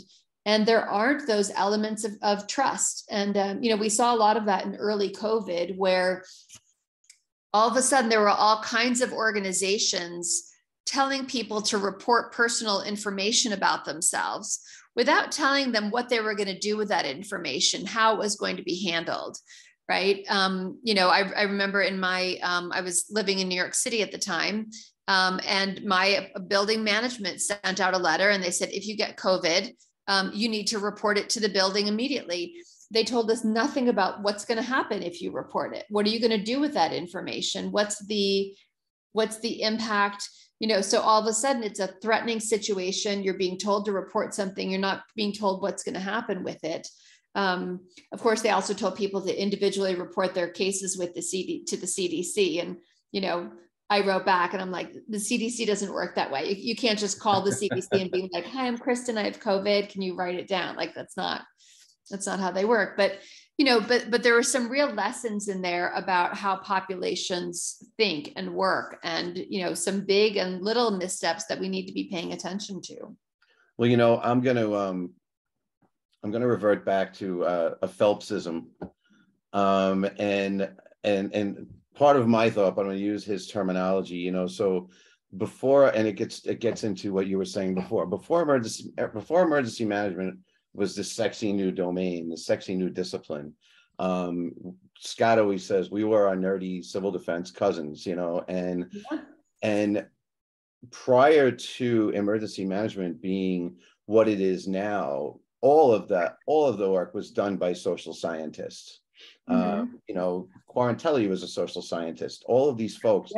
there aren't those elements of trust. And, we saw a lot of that in early COVID, where all of a sudden there were all kinds of organizations telling people to report personal information about themselves without telling them what they were going to do with that information, how it was going to be handled. Right. I remember I was living in New York City at the time, and my building management sent out a letter and they said, if you get COVID, you need to report it to the building immediately. They told us nothing about what's going to happen if you report it. What are you going to do with that information? What's the impact? So all of a sudden it's a threatening situation. You're being told to report something. You're not being told what's going to happen with it. Of course, they also told people to individually report their cases with to the CDC. And, I wrote back and I'm like, the CDC doesn't work that way. You can't just call the CDC and be like, hi, I'm Kristin, I have COVID. Can you write it down? Like, that's not how they work. But, but there were some real lessons in there about how populations think and work, and, some big and little missteps that we need to be paying attention to. Well, I'm going to revert back to a Phelpsism, and part of my thought, but I'm going to use his terminology. So before, and it gets into what you were saying before emergency management was this sexy new domain, the sexy new discipline. Scott always says we were our nerdy civil defense cousins, and prior to emergency management being what it is now, all of the work was done by social scientists. Quarantelli was a social scientist. All of these folks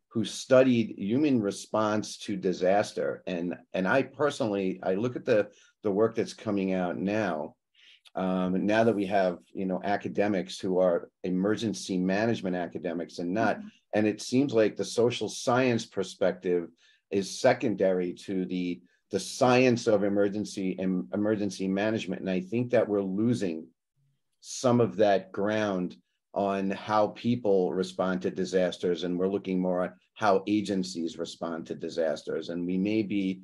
who studied human response to disaster, and I personally, I look at the work that's coming out now. Now that we have academics who are emergency management academics and not, and it seems like the social science perspective is secondary to the science of emergency management. And I think that we're losing some of that ground on how people respond to disasters, and we're looking more at how agencies respond to disasters. And we may be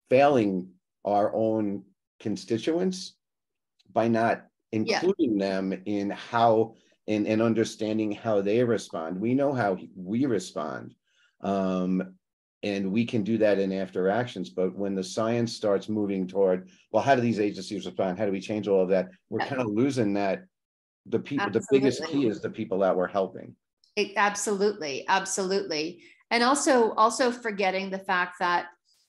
failing our own constituents by not including them in how in understanding how they respond. We know how we respond. And we can do that in after actions. But when the science starts moving toward, well, how do these agencies respond? How do we change all of that? We're kind of losing that. The people, absolutely. The biggest key is the people that we're helping. Absolutely. And also forgetting the fact that,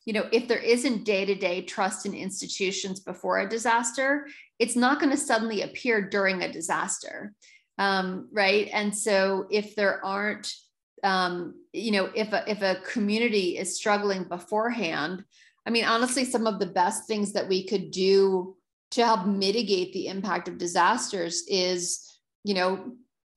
if there isn't day-to-day trust in institutions before a disaster, it's not going to suddenly appear during a disaster. Right. And so if there aren't, if a community is struggling beforehand, honestly, some of the best things that we could do to help mitigate the impact of disasters is,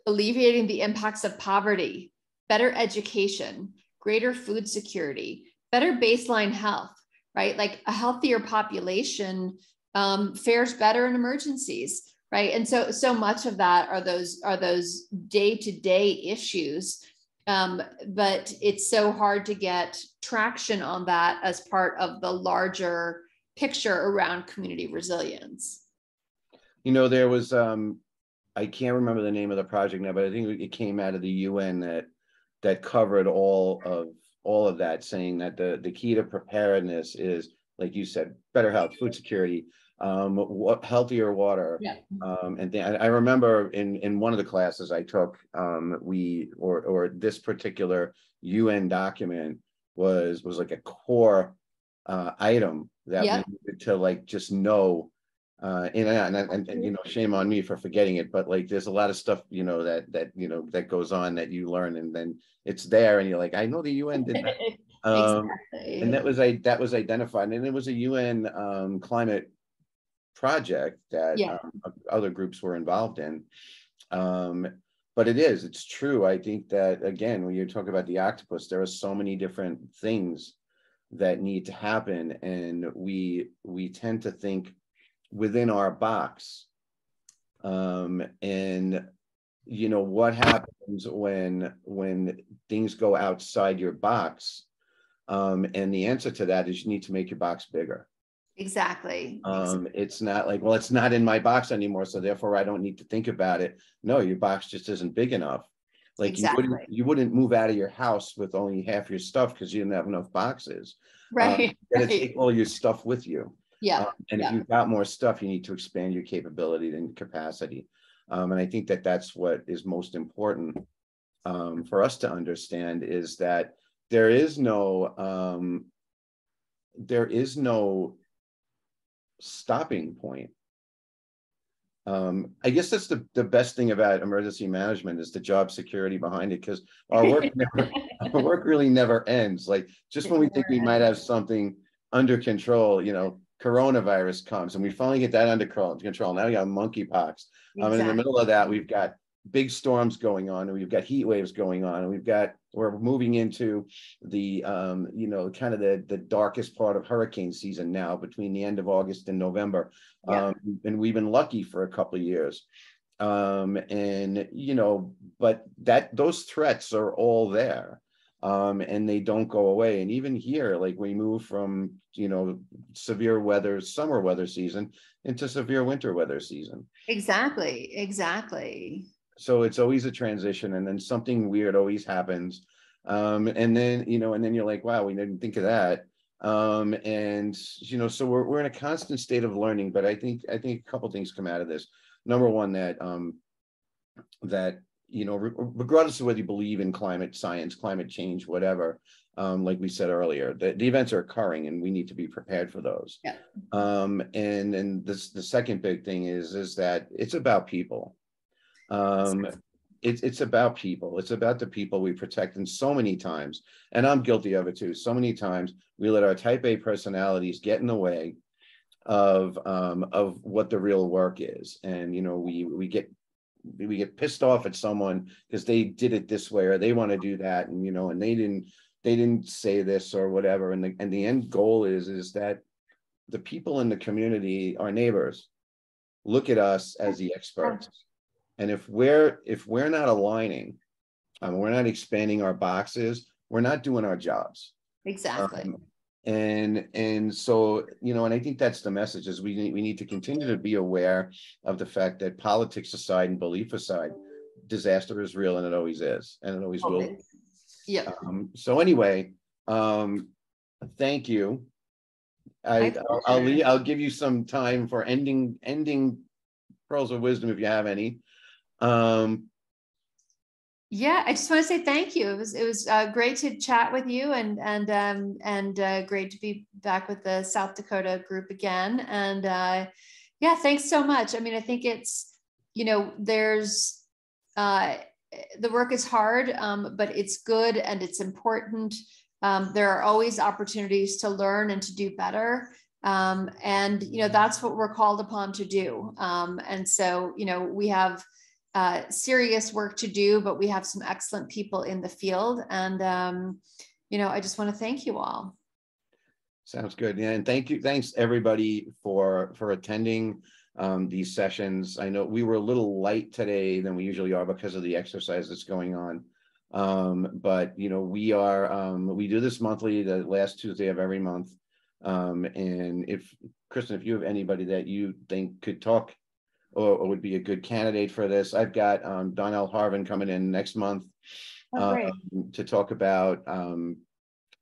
alleviating the impacts of poverty, better education, greater food security, better baseline health, right? Like a healthier population fares better in emergencies, right? And so much of that are those day-to-day issues. But it's so hard to get traction on that as part of the larger picture around community resilience. There was I can't remember the name of the project now, but I think it came out of the UN that covered all of that, saying that the key to preparedness is, like you said, better health, food security, healthier water. Yeah. And I remember in one of the classes I took, this particular UN document was like a core item that we needed to like just know. And you know, shame on me for forgetting it, but like there's a lot of stuff, you know, that goes on that you learn, and then it's there and you're like, I know the UN did that. Exactly. And that was identified, and it was a UN climate project that other groups were involved in. But it's true. I think that, again, when you talk about the octopus, there are so many different things that need to happen, and we tend to think within our box. And you know what happens when things go outside your box, and the answer to that is you need to make your box bigger. Exactly. It's not like, well, it's not in my box anymore, so therefore I don't need to think about it. No, your box just isn't big enough. Like you wouldn't move out of your house with only half your stuff because you didn't have enough boxes. Right. You gotta take all your stuff with you. Yeah. And if you've got more stuff, you need to expand your capability and capacity. And I think that that's what is most important for us to understand, is that there is no stopping point. I guess that's the best thing about emergency management, is the job security behind it, because our work really never ends. Like just when we think we might have something under control, you know, coronavirus comes and we finally get that under control. Now we got monkeypox. And in the middle of that, we've got big storms going on, and we've got heat waves going on, and we're moving into the you know, kind of the darkest part of hurricane season now, between the end of August and November. And we've been lucky for a couple of years. And you know, but those threats are all there. And they don't go away. And even here, like we move from, you know, severe weather, summer weather season into severe winter weather season. Exactly. So it's always a transition, and then something weird always happens. And then, you know, and then you're like, wow, we didn't think of that. And, you know, so we're in a constant state of learning, but I think a couple of things come out of this. Number one, that you know, regardless of whether you believe in climate science, climate change, whatever, like we said earlier, the events are occurring and we need to be prepared for those. And the second big thing is that it's about people. It's about people. It's about the people we protect. And so many times, and I'm guilty of it too, so many times we let our type A personalities get in the way of what the real work is. And, you know, we get pissed off at someone because they did it this way, or they want to do that, and you know, and they didn't say this or whatever. And the end goal is that the people in the community, our neighbors, look at us as the experts. And if we're not aligning, we're not expanding our boxes, we're not doing our jobs. Exactly. And so, you know, and I think that's the message, is we need to continue to be aware of the fact that, politics aside and belief aside, disaster is real, and it always is, and it always will be. Yeah. So anyway, thank you. I'll give you some time for ending pearls of wisdom if you have any. Yeah, I just want to say thank you. It was great to chat with you, and great to be back with the South Dakota group again. And yeah, thanks so much. I mean, I think it's, you know, there's the work is hard, but it's good and it's important. There are always opportunities to learn and to do better. And, you know, that's what we're called upon to do. And so, you know, we have serious work to do, but we have some excellent people in the field. And, you know, I just want to thank you all. Sounds good. Yeah, and thanks everybody for attending these sessions. I know we were a little light today than we usually are because of the exercise that's going on. But you know, we do this monthly, the last Tuesday of every month. And if Kristin, if you have anybody that you think could talk or would be a good candidate for this. I've got Donnell Harvin coming in next month to talk about,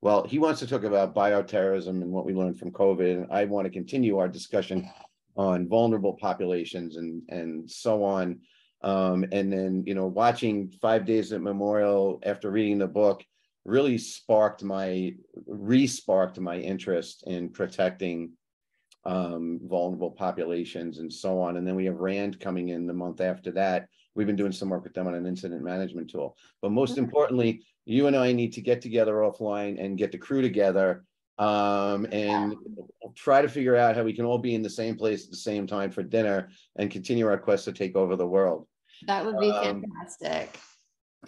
well, he wants to talk about bioterrorism and what we learned from COVID. And I want to continue our discussion on vulnerable populations and so on. And then, you know, watching 5 Days at Memorial after reading the book really re-sparked my interest in protecting vulnerable populations and so on. And then we have RAND coming in the month after that. We've been doing some work with them on an incident management tool. But most importantly, you and I need to get together offline and get the crew together and try to figure out how we can all be in the same place at the same time for dinner and continue our quest to take over the world. That would be fantastic.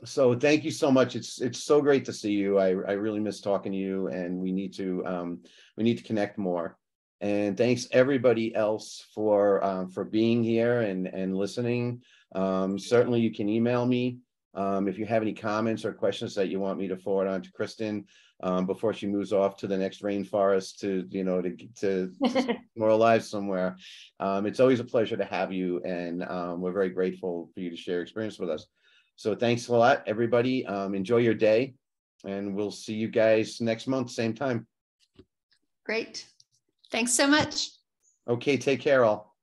So thank you so much. It's so great to see you. I really miss talking to you, and we need to connect more. And thanks everybody else for being here and listening. Certainly you can email me if you have any comments or questions that you want me to forward on to Kristin before she moves off to the next rainforest to more alive somewhere. It's always a pleasure to have you, and we're very grateful for you to share experience with us. So thanks a lot, everybody. Enjoy your day, and we'll see you guys next month, same time. Great. Thanks so much. Okay, take care all.